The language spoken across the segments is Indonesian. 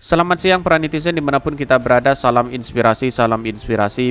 Selamat siang para netizen dimanapun kita berada, salam inspirasi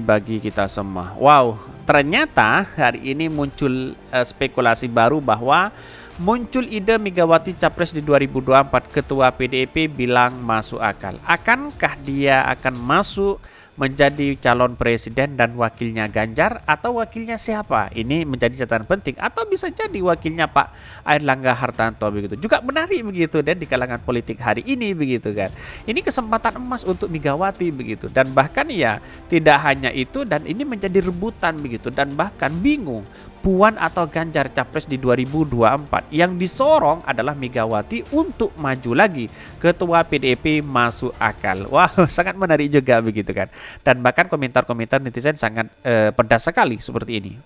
bagi kita semua. Wow, ternyata hari ini muncul spekulasi baru bahwa muncul ide Megawati Capres di 2024. Ketua PDIP bilang masuk akal. Akankah dia akan masuk menjadi calon presiden dan wakilnya Ganjar atau wakilnya siapa? Ini menjadi catatan penting, atau bisa jadi wakilnya Pak Airlangga Hartarto begitu. Juga menarik begitu dan di kalangan politik hari ini begitu kan. Ini kesempatan emas untuk Megawati begitu, dan bahkan ya tidak hanya itu, dan ini menjadi rebutan begitu, dan bahkan bingung Puan atau Ganjar Capres di 2024. Yang disorong adalah Megawati untuk maju lagi. Ketua PDIP masuk akal. Wah, sangat menarik juga begitu kan. Dan bahkan komentar-komentar netizen sangat pedas sekali seperti ini.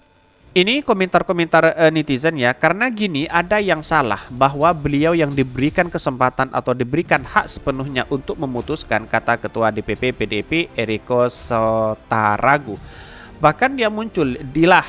Ini komentar-komentar netizen ya, karena gini, ada yang salah bahwa beliau yang diberikan kesempatan atau diberikan hak sepenuhnya untuk memutuskan, kata Ketua DPP PDIP Eriko Sotaragu. Bahkan dia muncul, dialah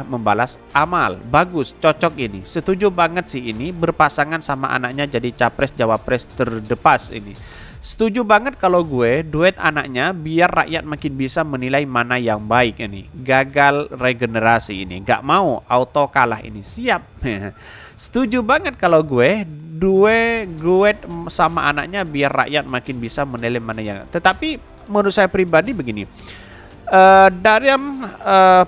membalas amal, bagus, cocok ini, setuju banget sih ini, berpasangan sama anaknya jadi capres jawapres terdepas ini. Setuju banget kalau gue duet anaknya biar rakyat makin bisa menilai mana yang baik ini. Gagal regenerasi ini, gak mau auto kalah ini, siap. Setuju banget kalau gue duet sama anaknya biar rakyat makin bisa menilai mana yang. Tetapi menurut saya pribadi begini. Dalam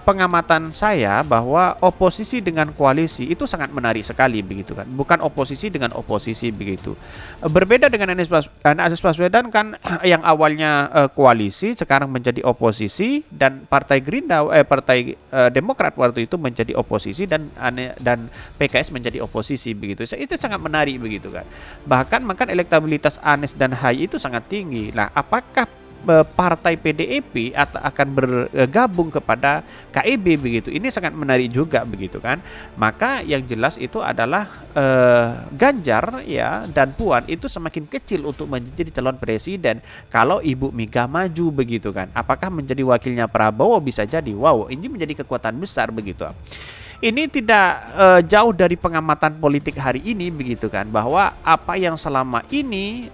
pengamatan saya bahwa oposisi dengan koalisi itu sangat menarik sekali begitu kan, bukan oposisi dengan oposisi begitu. Berbeda dengan Anies Baswedan kan yang awalnya koalisi sekarang menjadi oposisi, dan Partai Demokrat waktu itu menjadi oposisi, dan PKS menjadi oposisi begitu. Itu sangat menarik begitu kan. Bahkan elektabilitas Anies dan Ahy itu sangat tinggi. Nah, apakah partai PDIP atau akan bergabung kepada KIB begitu? Ini sangat menarik juga begitu kan. Maka yang jelas itu adalah Ganjar ya dan Puan itu semakin kecil untuk menjadi calon presiden kalau Ibu Mega maju begitu kan. Apakah menjadi wakilnya Prabowo? Bisa jadi. Wow, ini menjadi kekuatan besar begitu. Ini tidak jauh dari pengamatan politik hari ini begitu kan, bahwa apa yang selama ini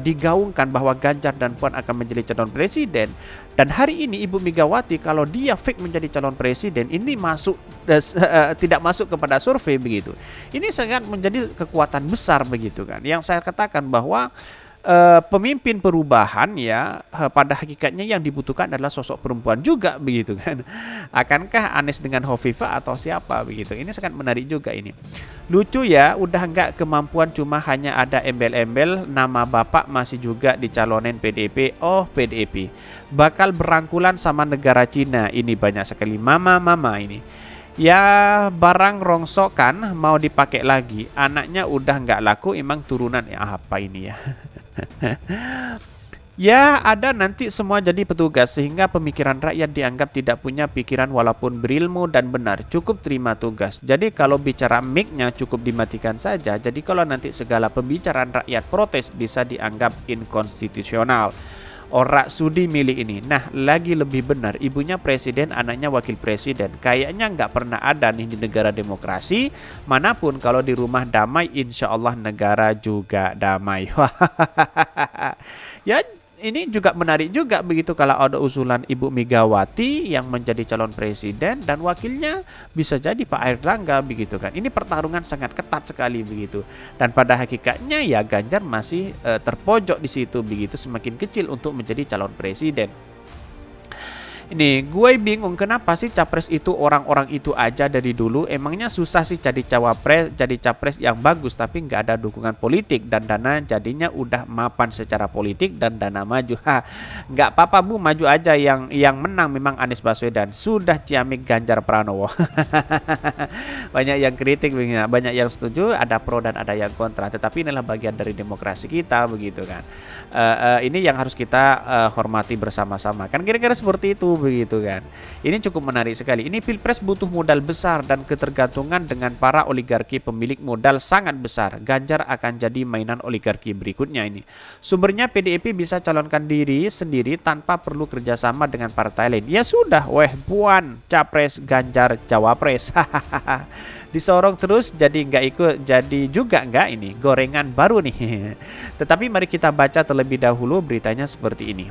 digaungkan bahwa Ganjar dan Puan akan menjadi calon presiden, dan hari ini Ibu Megawati kalau dia fake menjadi calon presiden ini masuk tidak masuk kepada survei begitu. Ini sangat menjadi kekuatan besar begitu kan. Yang saya katakan bahwa pemimpin perubahan ya pada hakikatnya yang dibutuhkan adalah sosok perempuan juga begitu kan. Akankah Anies dengan Hovifah atau siapa begitu? Ini sangat menarik juga ini. Lucu ya, udah nggak kemampuan, cuma hanya ada embel-embel nama bapak masih juga dicalonin PDIP. Oh, PDIP bakal berangkulan sama negara Cina. Ini banyak sekali mama ini. Ya barang rongsokan mau dipakai lagi, anaknya udah nggak laku, emang turunan ya apa ini ya. Ya ada nanti semua jadi petugas, sehingga pemikiran rakyat dianggap tidak punya pikiran walaupun berilmu dan benar, cukup terima tugas. Jadi kalau bicara mic-nya cukup dimatikan saja. Jadi kalau nanti segala pembicaraan rakyat protes bisa dianggap inkonstitusional. Ora sudi milih ini. Nah, lagi lebih benar, ibunya presiden, anaknya wakil presiden. Kayaknya nggak pernah ada nih di negara demokrasi manapun kalau di rumah damai, insya Allah negara juga damai. Ya, ini juga menarik juga begitu kalau ada usulan Ibu Megawati yang menjadi calon presiden dan wakilnya bisa jadi Pak Airlangga begitu kan. Ini pertarungan sangat ketat sekali begitu. Dan pada hakikatnya ya Ganjar masih terpojok di situ begitu, semakin kecil untuk menjadi calon presiden. Ini gue bingung, kenapa sih capres itu orang-orang itu aja dari dulu? Emangnya susah sih jadi capres yang bagus tapi nggak ada dukungan politik dan dana, jadinya udah mapan secara politik dan dana maju. Nggak apa-apa Bu, maju aja, yang menang memang Anies Baswedan, sudah ciamik Ganjar Pranowo. Banyak yang kritik, banyak yang setuju, ada pro dan ada yang kontra. Tetapi inilah bagian dari demokrasi kita begitu kan. Ini yang harus kita hormati bersama-sama kan, kira-kira seperti itu begitu kan. Ini cukup menarik sekali. Ini pilpres butuh modal besar dan ketergantungan dengan para oligarki pemilik modal sangat besar. Ganjar akan jadi mainan oligarki berikutnya ini. Sumbernya PDIP bisa calonkan diri sendiri tanpa perlu kerjasama dengan partai lain. Ya sudah, Puan Capres, Ganjar Cawapres. disorong terus jadi nggak ikut, jadi juga nggak ini gorengan baru nih. Tetapi mari kita baca terlebih dahulu beritanya seperti ini.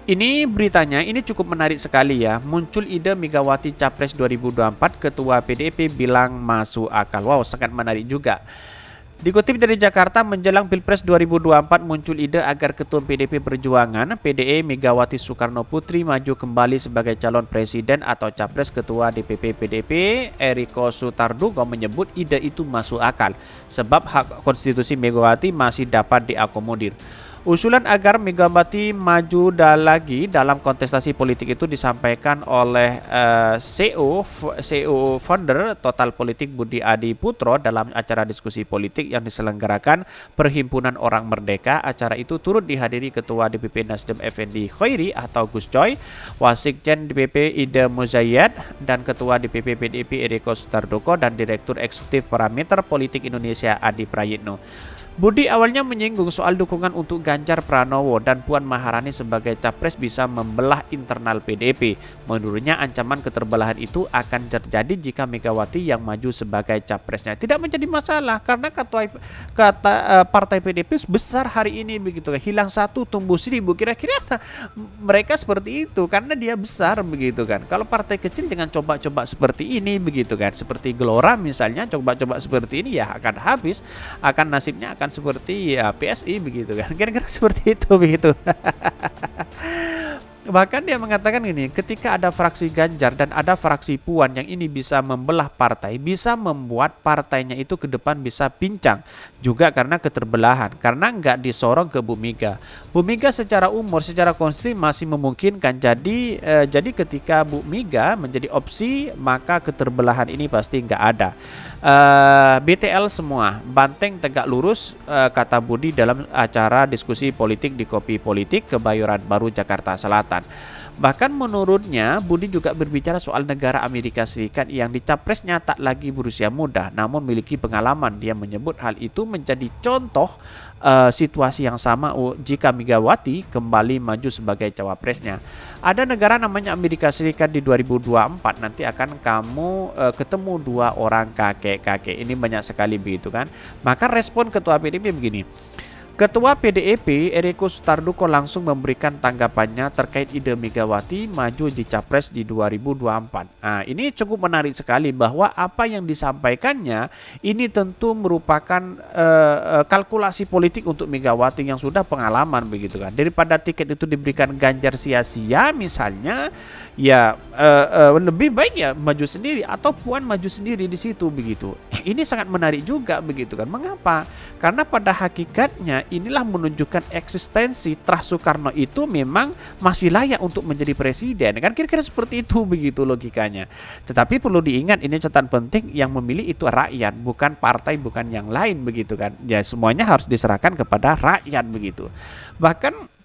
Ini beritanya ini cukup menarik sekali ya. Muncul ide Megawati Capres 2024, Ketua PDIP bilang masuk akal. Wow, sangat menarik juga. Dikutip dari Jakarta, menjelang Pilpres 2024 muncul ide agar Ketua PDIP Perjuangan PDE Megawati Soekarno Putri maju kembali sebagai calon presiden atau capres. Ketua DPP PDIP Eriko Sutardugo menyebut ide itu masuk akal sebab hak konstitusi Megawati masih dapat diakomodir. Usulan agar Megawati maju lagi dalam kontestasi politik itu disampaikan oleh CEO founder Total Politik Budi Adiputro dalam acara diskusi politik yang diselenggarakan Perhimpunan Orang Merdeka. Acara itu turut dihadiri Ketua DPP Nasdem Effendi Khoiri atau Gus Coy, Wasikjen DPP Ida Muzayyad, dan Ketua DPP PDIP Eriko Sutardugo dan Direktur Eksekutif Parameter Politik Indonesia Adi Prayitno. Budi awalnya menyinggung soal dukungan untuk Ganjar Pranowo dan Puan Maharani sebagai capres bisa membelah internal PDIP. Menurutnya ancaman keterbelahan itu akan terjadi jika Megawati yang maju sebagai capresnya. Tidak menjadi masalah karena partai PDIP besar hari ini begitu kan. Hilang satu tumbuh 1000, kira-kira mereka seperti itu karena dia besar begitu kan. Kalau partai kecil jangan coba-coba seperti ini begitu kan. Seperti Gelora misalnya, coba-coba seperti ini ya akan habis, akan nasibnya akan seperti ya PSI begitu kan, kira-kira seperti itu begitu. Bahkan dia mengatakan ini, ketika ada fraksi Ganjar dan ada fraksi Puan yang ini bisa membelah partai, bisa membuat partainya itu ke depan bisa pincang juga karena keterbelahan, karena nggak disorong ke Bu Mega. Bu Mega secara umur, secara konstitusi masih memungkinkan, jadi ketika Bu Mega menjadi opsi maka keterbelahan ini pasti nggak ada. BTL semua, banteng tegak lurus, kata Budi dalam acara diskusi politik di Kopi Politik Kebayoran Baru Jakarta Selatan. Bahkan menurutnya Budi juga berbicara soal negara Amerika Serikat yang dicapresnya tak lagi berusia muda namun memiliki pengalaman. Dia menyebut hal itu menjadi contoh situasi yang sama jika Megawati kembali maju sebagai cawapresnya. Ada negara namanya Amerika Serikat di 2024, nanti akan kamu ketemu dua orang kakek-kakek. Ini banyak sekali begitu kan. Maka respon Ketua PDIP begini. Ketua PDIP Eriko Sutardugo langsung memberikan tanggapannya terkait ide Megawati maju di Capres di 2024. Nah, ini cukup menarik sekali bahwa apa yang disampaikannya ini tentu merupakan kalkulasi politik untuk Megawati yang sudah pengalaman begitu kan. Daripada tiket itu diberikan Ganjar sia-sia misalnya, ya lebih baik ya maju sendiri atau Puan maju sendiri di situ begitu. Ini sangat menarik juga begitu kan. Mengapa? Karena pada hakikatnya inilah menunjukkan eksistensi Trah Soekarno itu memang masih layak untuk menjadi presiden kan, kira-kira seperti itu begitu logikanya. Tetapi perlu diingat ini catatan penting, yang memilih itu rakyat bukan partai, bukan yang lain begitu kan. Ya semuanya harus diserahkan kepada rakyat begitu. Bahkan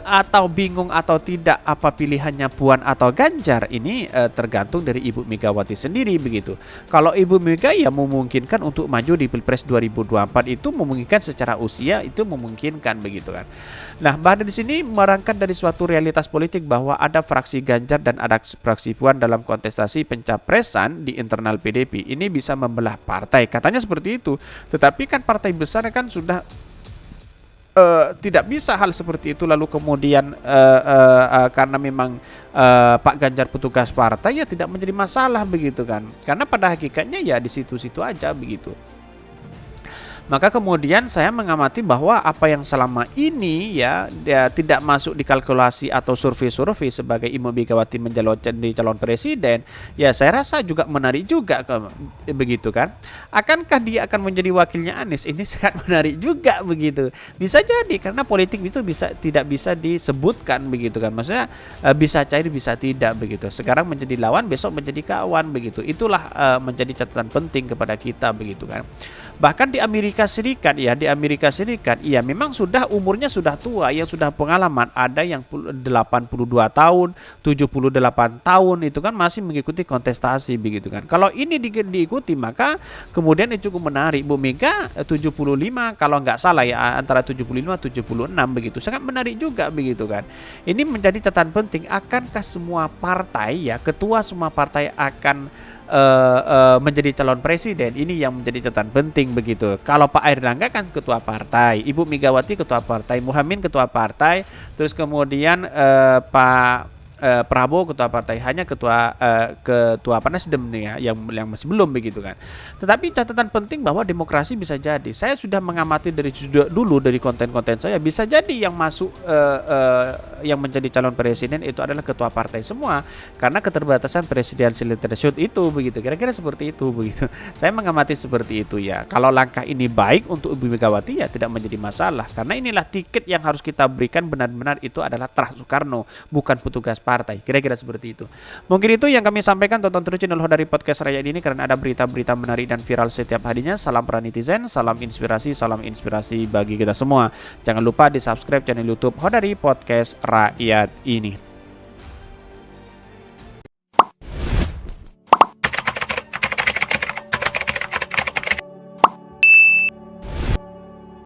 atau bingung atau tidak apa pilihannya Puan atau Ganjar ini tergantung dari Ibu Megawati sendiri begitu. Kalau Ibu Mega ya memungkinkan untuk maju di Pilpres 2024 itu memungkinkan secara usia, itu memungkinkan begitu kan. Nah, bahkan di sini merangkat dari suatu realitas politik bahwa ada fraksi Ganjar dan ada fraksi Puan dalam kontestasi pencapresan di internal PDIP. Ini bisa membelah partai, katanya seperti itu. Tetapi kan partai besar kan sudah tidak bisa hal seperti itu lalu kemudian karena memang Pak Ganjar petugas partai ya tidak menjadi masalah begitu kan, karena pada hakikatnya ya di situ-situ aja begitu. Maka kemudian saya mengamati bahwa apa yang selama ini ya tidak masuk di kalkulasi atau survei-survei sebagai Ibu Megawati menjadi calon presiden, ya saya rasa juga menarik juga begitu kan. Akankah dia akan menjadi wakilnya Anies? Ini sangat menarik juga begitu. Bisa jadi karena politik itu tidak bisa disebutkan begitu kan. Maksudnya bisa cair bisa tidak begitu. Sekarang menjadi lawan, besok menjadi kawan begitu. Itulah menjadi catatan penting kepada kita begitu kan. Bahkan di Amerika Serikat ya memang sudah umurnya sudah tua, yang sudah pengalaman, ada yang 82 tahun, 78 tahun itu kan masih mengikuti kontestasi begitu kan. Kalau ini diikuti maka kemudian itu cukup menarik. Bu Mega 75 kalau nggak salah ya, antara 75 76 begitu. Sangat menarik juga begitu kan. Ini menjadi catatan penting, akankah semua partai ya, ketua semua partai akan menjadi calon presiden. Ini yang menjadi catatan penting begitu. Kalau Pak Airlangga kan ketua partai, Ibu Megawati ketua partai, Muhammad ketua partai, terus kemudian Pak Prabowo ketua partai, hanya ketua Nasdem nih ya yang masih belum begitu kan. Tetapi catatan penting bahwa demokrasi bisa jadi. Saya sudah mengamati dari dulu dari konten-konten saya, bisa jadi yang masuk yang menjadi calon presiden itu adalah ketua partai semua karena keterbatasan presidensial threshold itu begitu. Kira-kira seperti itu begitu. Saya mengamati seperti itu ya. Kalau langkah ini baik untuk Ibu Megawati ya tidak menjadi masalah karena inilah tiket yang harus kita berikan benar-benar itu adalah Terah Soekarno, bukan petugas partai. Kira-kira seperti itu. Mungkin itu yang kami sampaikan. Tonton terus channel Hodari Podcast Rakyat ini karena ada berita-berita menarik dan viral setiap harinya. Salam para netizen, salam inspirasi bagi kita semua. Jangan lupa di subscribe channel YouTube Hodari Podcast Rakyat ini.